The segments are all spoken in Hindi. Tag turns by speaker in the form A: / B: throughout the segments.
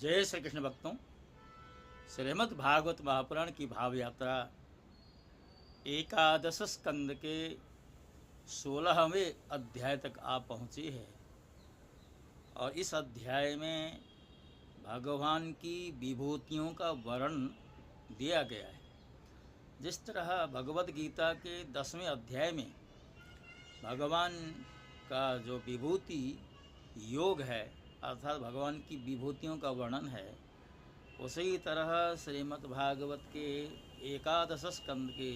A: जय श्री कृष्ण भक्तों, श्रीमद् भागवत महापुराण की भाव यात्रा एकादश स्कंद के 16वें अध्याय तक आ पहुँची है। और इस अध्याय में भगवान की विभूतियों का वर्णन दिया गया है। जिस तरह भगवद गीता के 10वें अध्याय में भगवान का जो विभूति योग है अर्थात भगवान की विभूतियों का वर्णन है, उसी तरह श्रीमद् भागवत के एकादश स्कंद के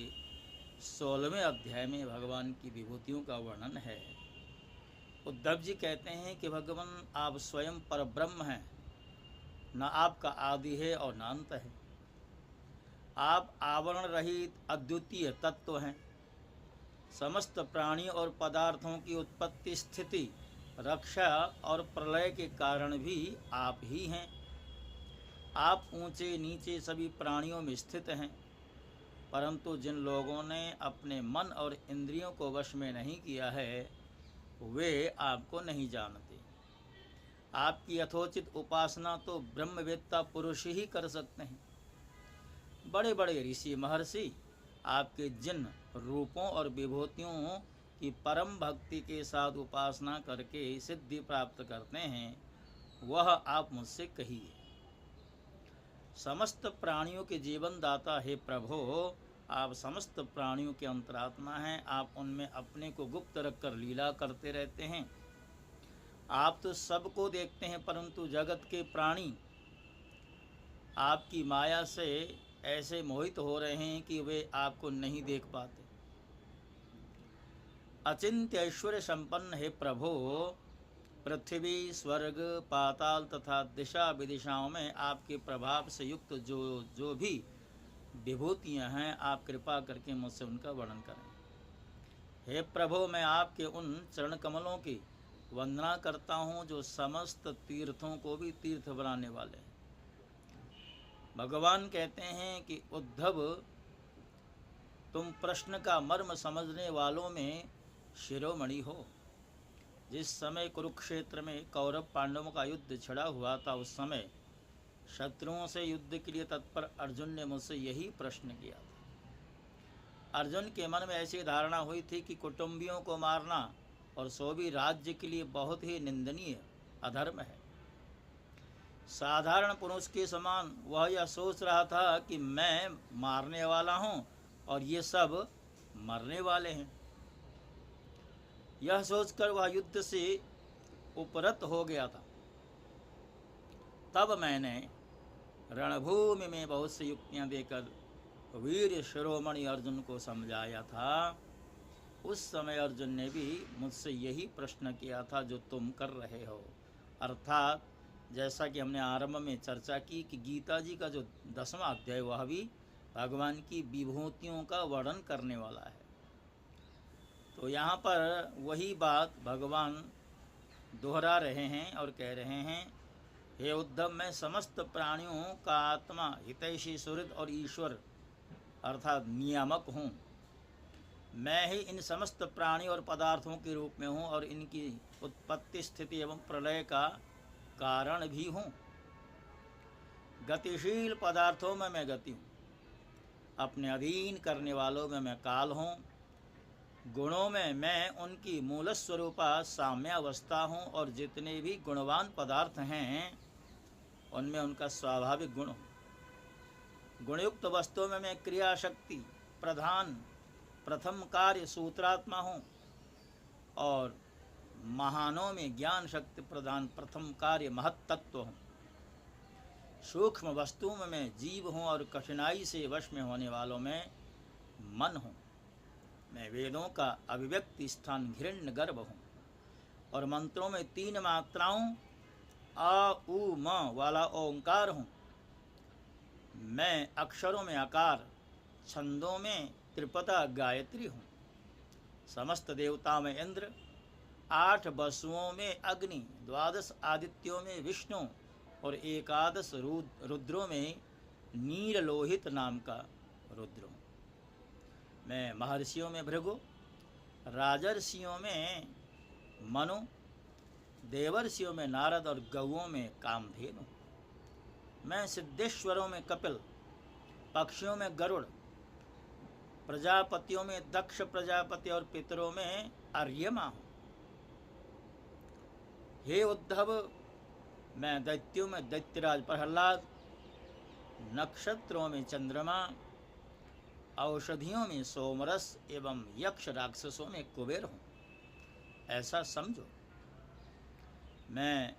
A: 16वें अध्याय में भगवान की विभूतियों का वर्णन है। उद्धव जी कहते हैं कि भगवान आप स्वयं परब्रह्म हैं, न आपका आदि है और न अंत है। आप आवरण रहित अद्वितीय तत्व हैं। समस्त प्राणी और पदार्थों की उत्पत्ति, स्थिति, रक्षा और प्रलय के कारण भी आप ही हैं। आप ऊंचे नीचे सभी प्राणियों में स्थित हैं, परंतु जिन लोगों ने अपने मन और इंद्रियों को वश में नहीं किया है वे आपको नहीं जानते। आपकी यथोचित उपासना तो ब्रह्मवेत्ता पुरुष ही कर सकते हैं। बड़े बड़े ऋषि महर्षि आपके जिन रूपों और विभूतियों की परम भक्ति के साथ उपासना करके सिद्धि प्राप्त करते हैं, वह आप मुझसे कहिए। समस्त प्राणियों के जीवन दाता हे प्रभो, आप समस्त प्राणियों के अंतरात्मा हैं। आप उनमें अपने को गुप्त रखकर लीला करते रहते हैं। आप तो सबको देखते हैं, परंतु जगत के प्राणी आपकी माया से ऐसे मोहित हो रहे हैं कि वे आपको नहीं देख पाते। अचिंत्य ऐश्वर्य संपन्न हे प्रभो, पृथ्वी, स्वर्ग, पाताल तथा दिशा विदिशाओं में आपके प्रभाव से युक्त जो भी विभूतियाँ हैं, आप कृपा करके मुझसे उनका वर्णन करें। हे प्रभो, मैं आपके उन चरण कमलों की वंदना करता हूँ जो समस्त तीर्थों को भी तीर्थ बनाने वाले हैं। भगवान कहते हैं कि उद्धव, तुम प्रश्न का मर्म समझने वालों में शिरोमणि हो। जिस समय कुरुक्षेत्र में कौरव पांडवों का युद्ध छिड़ा हुआ था, उस समय शत्रुओं से युद्ध के लिए तत्पर अर्जुन ने मुझसे यही प्रश्न किया था। अर्जुन के मन में ऐसी धारणा हुई थी कि कुटुंबियों को मारना और सो भी राज्य के लिए बहुत ही निंदनीय अधर्म है। साधारण पुरुष के समान वह यह सोच रहा था कि मैं मारने वाला हूँ और ये सब मरने वाले हैं। यह सोचकर वह युद्ध से उपरत हो गया था। तब मैंने रणभूमि में बहुत सी युक्तियाँ देकर वीर शिरोमणि अर्जुन को समझाया था। उस समय अर्जुन ने भी मुझसे यही प्रश्न किया था जो तुम कर रहे हो। अर्थात जैसा कि हमने आरंभ में चर्चा की कि गीता जी का जो 10वां अध्याय वह भी भगवान की विभूतियों का वर्णन करने वाला है। तो यहाँ पर वही बात भगवान दोहरा रहे हैं और कह रहे हैं, हे उद्धव, मैं समस्त प्राणियों का आत्मा, हितैषी, सुहृद और ईश्वर अर्थात नियामक हूँ। मैं ही इन समस्त प्राणी और पदार्थों के रूप में हूँ और इनकी उत्पत्ति, स्थिति एवं प्रलय का कारण भी हूँ। गतिशील पदार्थों में मैं गति हूँ, अपने अधीन करने वालों में मैं काल हूँ। गुणों में मैं उनकी मूल स्वरूपा साम्यावस्था हूँ और जितने भी गुणवान पदार्थ हैं उनमें उनका स्वाभाविक गुण हूँ। गुणयुक्त वस्तुओं में मैं क्रिया शक्ति प्रधान प्रथम कार्य सूत्रात्मा हूँ और महानों में ज्ञान शक्ति प्रधान प्रथम कार्य महत्तत्व हूँ। सूक्ष्म वस्तुओं में मैं जीव हूँ और कठिनाई से वश में होने वालों में मन हूँ। मैं वेदों का अभिव्यक्ति स्थान हिरण्य गर्भ हूँ और मंत्रों में 3 मात्राओं आ उ म वाला ओंकार हूँ। मैं अक्षरों में आकार, छंदों में त्रिपदा गायत्री हूँ। समस्त देवताओं में इंद्र, 8 वसुओं में अग्नि, 12 आदित्यों में विष्णु और 11 रुद्रों में नीललोहित नाम का रुद्र हूँ। मैं महर्षियों में भृगु, राजर्षियों में मनु, देवर्षियों में नारद और गौओं में कामधेनु। मैं सिद्धेश्वरों में कपिल, पक्षियों में गरुड़, प्रजापतियों में दक्ष प्रजापति और पितरों में अर्यमा हूँ। हे उद्धव, मैं दैत्यों में दैत्यराज प्रहलाद, नक्षत्रों में चंद्रमा, औषधियों में सोमरस एवं यक्ष राक्षसों में कुबेर हूँ, ऐसा समझो। मैं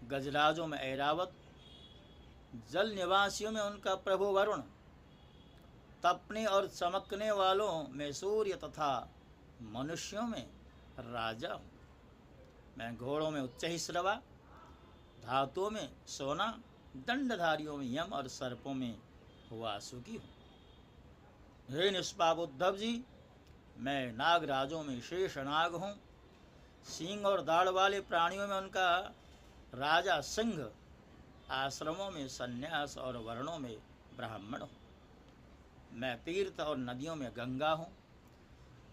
A: गजराजों में ऐरावत, जल निवासियों में उनका प्रभु वरुण, तपने और चमकने वालों में सूर्य तथा मनुष्यों में राजा हूँ। मैं घोड़ों में उच्चहिश्रवा, धातुओं में सोना, दंडधारियों में यम और सर्पों में वासुकी हूँ। हे निष्पाप उद्धव जी, मैं नागराजों में शेष नाग हूँ, सींग और दाढ़ वाले प्राणियों में उनका राजा सिंह, आश्रमों में सन्यास और वर्णों में ब्राह्मण हूँ। मैं तीर्थ और नदियों में गंगा हूँ,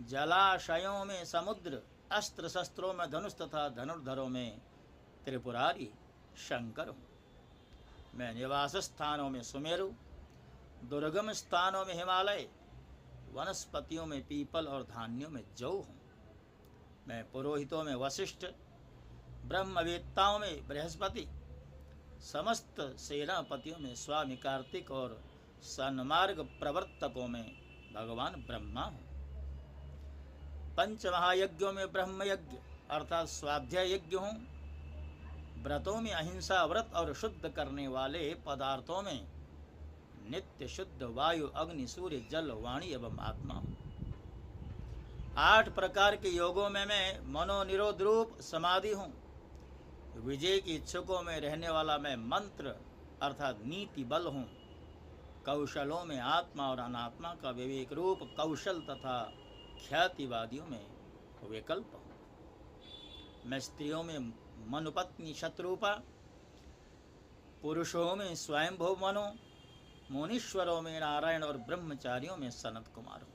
A: जलाशयों में समुद्र, अस्त्र शस्त्रों में धनुष तथा धनुर्धरों में त्रिपुरारी शंकर हूँ। मैं निवास स्थानों में सुमेरु, दुर्गम स्थानों में हिमालय, वनस्पतियों में पीपल और धान्यों में जौ हूँ। मैं पुरोहितों में वशिष्ठ, ब्रह्मवेत्ताओं में बृहस्पति, समस्त सेनापतियों में स्वामी कार्तिक और सन्मार्ग प्रवर्तकों में भगवान ब्रह्मा हूँ। पंच महायज्ञों में ब्रह्म यज्ञ अर्थात स्वाध्याय यज्ञ हूँ। व्रतों में अहिंसा व्रत और शुद्ध करने वाले पदार्थों में नित्य शुद्ध वायु, अग्नि, सूर्य, जल, वाणी एवं आत्मा हूँ। 8 प्रकार के योगों में मैं मनोनिरोध रूप समाधि हूँ। विजय की इच्छुकों में रहने वाला मैं मंत्र अर्थात नीति बल हूँ। कौशलों में आत्मा और अनात्मा का विवेक रूप कौशल तथा ख्यातिवादियों में विकल्प हूँ। मैं स्त्रियों में मनुपत्नी शत्रुपा, पुरुषों में स्वयंभू मनु, मुनीश्वरों में नारायण और ब्रह्मचारियों में सनत कुमार हूँ।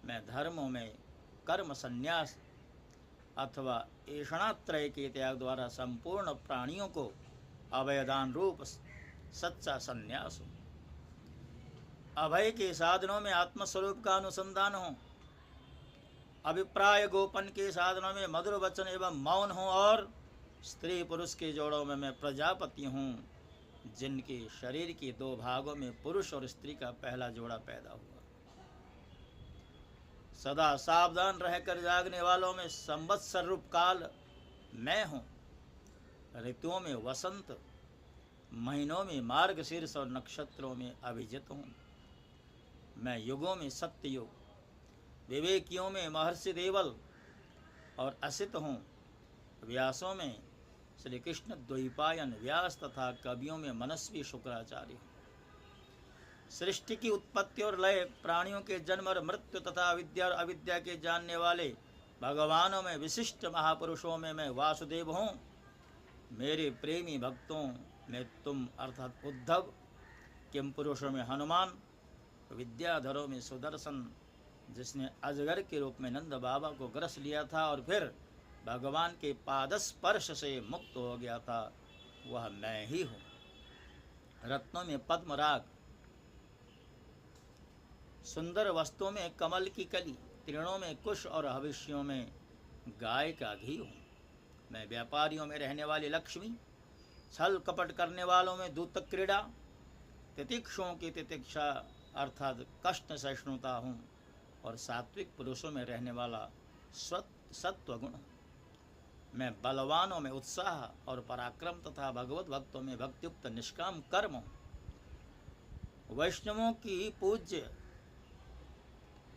A: मैं धर्मों में कर्म संन्यास अथवा ऐषणात्रय के त्याग द्वारा संपूर्ण प्राणियों को अभयदान रूप सच्चा संन्यास हूँ। अभय के साधनों में आत्मस्वरूप का अनुसंधान हो, अभिप्राय गोपन के साधनों में मधुर वचन एवं मौन हो, और स्त्री पुरुष के जोड़ों में मैं प्रजापति हूँ, जिनके शरीर के 2 भागों में पुरुष और स्त्री का पहला जोड़ा पैदा हुआ। सदा सावधान रहकर जागने वालों में संवत्सर रूप काल मैं हूँ। ऋतुओं में वसंत, महीनों में मार्गशीर्ष और नक्षत्रों में अभिजित हूँ। मैं युगों में सत्य युग, विवेकियों में महर्षि देवल और असित हूँ। व्यासों में श्री कृष्ण द्वैपायन व्यास तथा कवियों में मनस्वी शुक्राचार्य हूँ। सृष्टि की उत्पत्ति और लय, प्राणियों के जन्म और मृत्यु तथा विद्या और अविद्या के जानने वाले भगवानों में विशिष्ट महापुरुषों में मैं वासुदेव हूँ। मेरे प्रेमी भक्तों में तुम अर्थात उद्धव, किम पुरुषों में हनुमान, विद्याधरों में सुदर्शन, जिसने अजगर के रूप में नंद बाबा को ग्रस लिया था और फिर भगवान के पादस्पर्श से मुक्त हो गया था, वह मैं ही हूँ। रत्नों में पद्मराग, सुंदर वस्तुओं में कमल की कली, तृणों में कुश और हविष्यों में गाय का घी हूँ। मैं व्यापारियों में रहने वाली लक्ष्मी, छल कपट करने वालों में दूत क्रीड़ा, तितिक्षुओं की तितिक्षा अर्थात कष्ट सहिष्णुता हूँ, और सात्विक पुरुषों में रहने वाला सत्वगुण। मैं बलवानों में उत्साह और पराक्रम तथा भगवत भक्तों में भक्तियुक्त निष्काम कर्म हूँ। वैष्णवों की पूज्य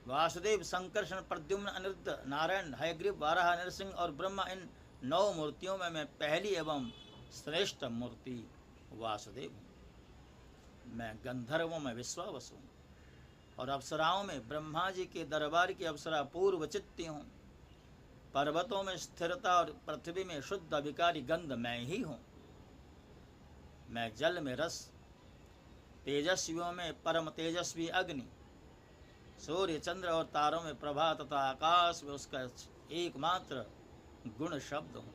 A: वासुदेव, संकर्षण, प्रद्युम्न, अनिरुद्ध, नारायण, हयग्रीव, वाराह, नरसिंह और ब्रह्मा, इन 9 मूर्तियों में मैं पहली एवं श्रेष्ठ मूर्ति वासुदेव हूँ। मैं गंधर्वों में विश्वावसु हूँ और अप्सराओं में ब्रह्मा जी के दरबार की अप्सरा पूर्व चित्ती हूँ। पर्वतों में स्थिरता और पृथ्वी में शुद्ध अभिकारी गंध मैं ही हूँ। मैं जल में रस, तेजस्वियों में परम तेजस्वी अग्नि, सूर्य, चंद्र और तारों में प्रभा तथा आकाश में उसका एकमात्र गुण शब्द हूँ।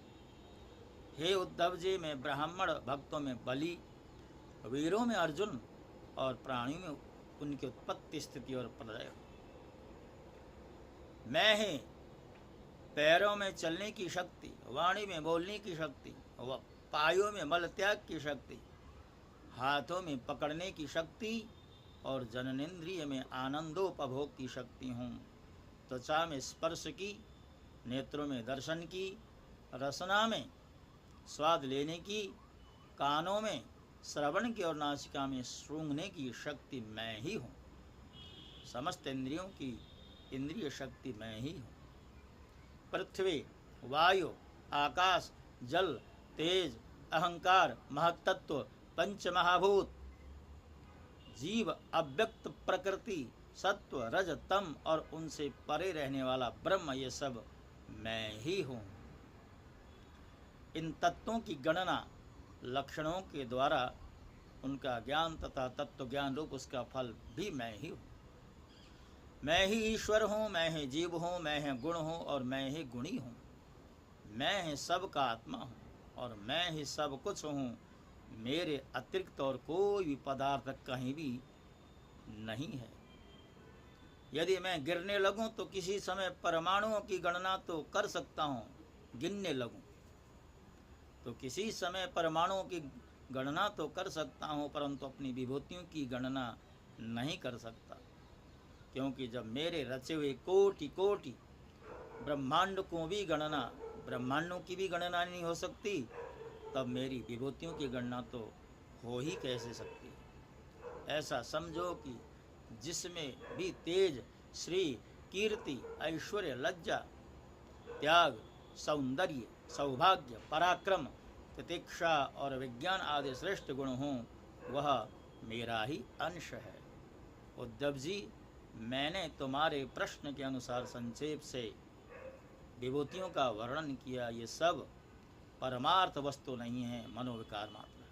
A: हे उद्धव जी, मैं ब्राह्मण भक्तों में बलि, वीरों में अर्जुन और प्राणियों में उनकी उत्पत्ति, स्थिति और प्रलय। मैं ही पैरों में चलने की शक्ति, वाणी में बोलने की शक्ति, व पायों में मल त्याग की शक्ति, हाथों में पकड़ने की शक्ति और जननेन्द्रिय में आनंदोपभोग की शक्ति हूँ। त्वचा में स्पर्श की, नेत्रों में दर्शन की, रसना में स्वाद लेने की, कानों में श्रवण की और नासिका में सूंघने की शक्ति मैं ही हूँ। समस्त इंद्रियों की इंद्रिय शक्ति मैं ही हूँ। पृथ्वी, वायु, आकाश, जल, तेज, अहंकार, महत्तत्व, पंच महाभूत, जीव, अव्यक्त प्रकृति, सत्व, रज, तम और उनसे परे रहने वाला ब्रह्म, ये सब मैं ही हूँ। इन तत्वों की गणना लक्षणों के द्वारा उनका ज्ञान तथा तत्व ज्ञान रूप उसका फल भी मैं ही हूँ। मैं ही ईश्वर हूँ, मैं ही जीव हूँ, मैं ही गुण हूँ और मैं ही गुणी हूँ। मैं ही सबका आत्मा हूँ और मैं ही सब कुछ हूँ। मेरे अतिरिक्त और कोई भी पदार्थ कहीं भी नहीं है। यदि मैं गिरने लगूं तो किसी समय परमाणुओं की गणना तो कर सकता हूँ, गिनने लगूं तो किसी समय परमाणुओं की गणना तो कर सकता हूँ, परंतु अपनी विभूतियों की गणना नहीं कर सकता। क्योंकि जब मेरे रचे हुए कोटि कोटि ब्रह्मांड को भी गणना, ब्रह्मांडों की भी गणना नहीं हो सकती, तब मेरी विभूतियों की गणना तो हो ही कैसे सकती है। ऐसा समझो कि जिसमें भी तेज, श्री, कीर्ति, ऐश्वर्य, लज्जा, त्याग, सौंदर्य, सौभाग्य, पराक्रम, प्रतीक्षा और विज्ञान आदि श्रेष्ठ गुण हों, वह मेरा ही अंश है। उद्धव जी, मैंने तुम्हारे प्रश्न के अनुसार संक्षेप से विभूतियों का वर्णन किया। ये सब परमार्थ वस्तु नहीं है, मनोविकार मात्र है।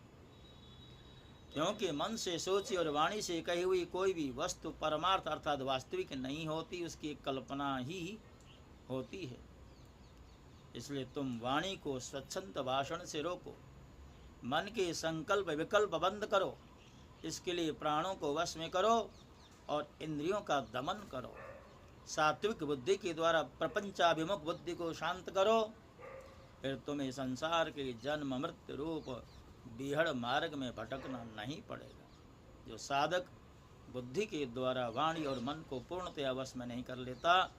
A: क्योंकि मन से सोची और वाणी से कही हुई कोई भी वस्तु परमार्थ अर्थात वास्तविक नहीं होती, उसकी कल्पना ही होती है। इसलिए तुम वाणी को स्वच्छंद भाषण से रोको, मन के संकल्प विकल्प बंद करो, इसके लिए प्राणों को वश में करो और इंद्रियों का दमन करो। सात्विक बुद्धि के द्वारा प्रपंचाभिमुख बुद्धि को शांत करो, फिर तुम्हें संसार के जन्म मृत्यु रूप बीहड़ मार्ग में भटकना नहीं पड़ेगा। जो साधक बुद्धि के द्वारा वाणी और मन को पूर्णतया वश में नहीं कर लेता,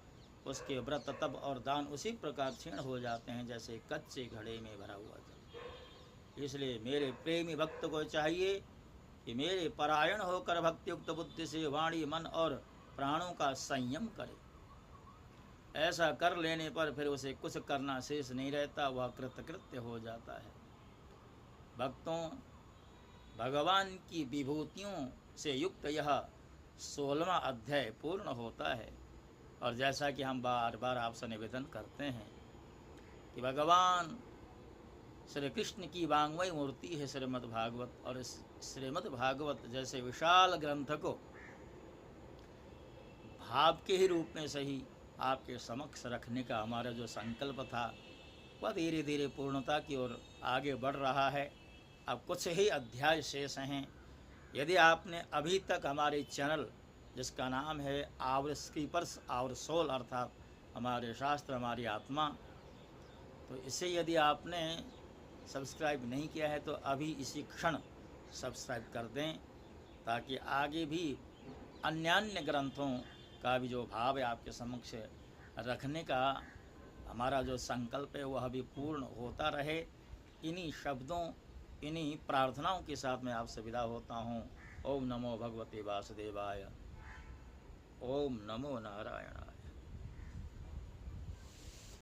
A: उसके व्रत तप और दान उसी प्रकार क्षीण हो जाते हैं जैसे कच्चे घड़े में भरा हुआ जल। इसलिए मेरे प्रेमी भक्त को चाहिए कि मेरे परायण होकर भक्तियुक्त बुद्धि से वाणी, मन और प्राणों का संयम करे। ऐसा कर लेने पर फिर उसे कुछ करना शेष नहीं रहता, वह कृतकृत्य हो जाता है। भक्तों, भगवान की विभूतियों से युक्त यह 16वां अध्याय पूर्ण होता है। और जैसा कि हम बार बार आपसे निवेदन करते हैं कि भगवान श्री कृष्ण की वाङ्मय मूर्ति है श्रीमद् भागवत, और इस श्रीमद् भागवत जैसे विशाल ग्रंथ को भाव के ही रूप में सही आपके समक्ष रखने का हमारा जो संकल्प था, वह धीरे धीरे पूर्णता की ओर आगे बढ़ रहा है। अब कुछ ही अध्याय शेष हैं। यदि आपने अभी तक हमारे चैनल, जिसका नाम है आवर स्क्रिप्चर्स आवर सोल अर्थात हमारे शास्त्र हमारी आत्मा, तो इसे यदि आपने सब्सक्राइब नहीं किया है तो अभी इसी क्षण सब्सक्राइब कर दें, ताकि आगे भी अन्य ग्रंथों का भी जो भाव है आपके समक्ष रखने का हमारा जो संकल्प है वह भी पूर्ण होता रहे। इन्हीं शब्दों, इन्हीं प्रार्थनाओं के साथ मैं आपसे विदा होता हूँ। ओम नमो भगवते वासुदेवाय। ओम नमो नारायणाय।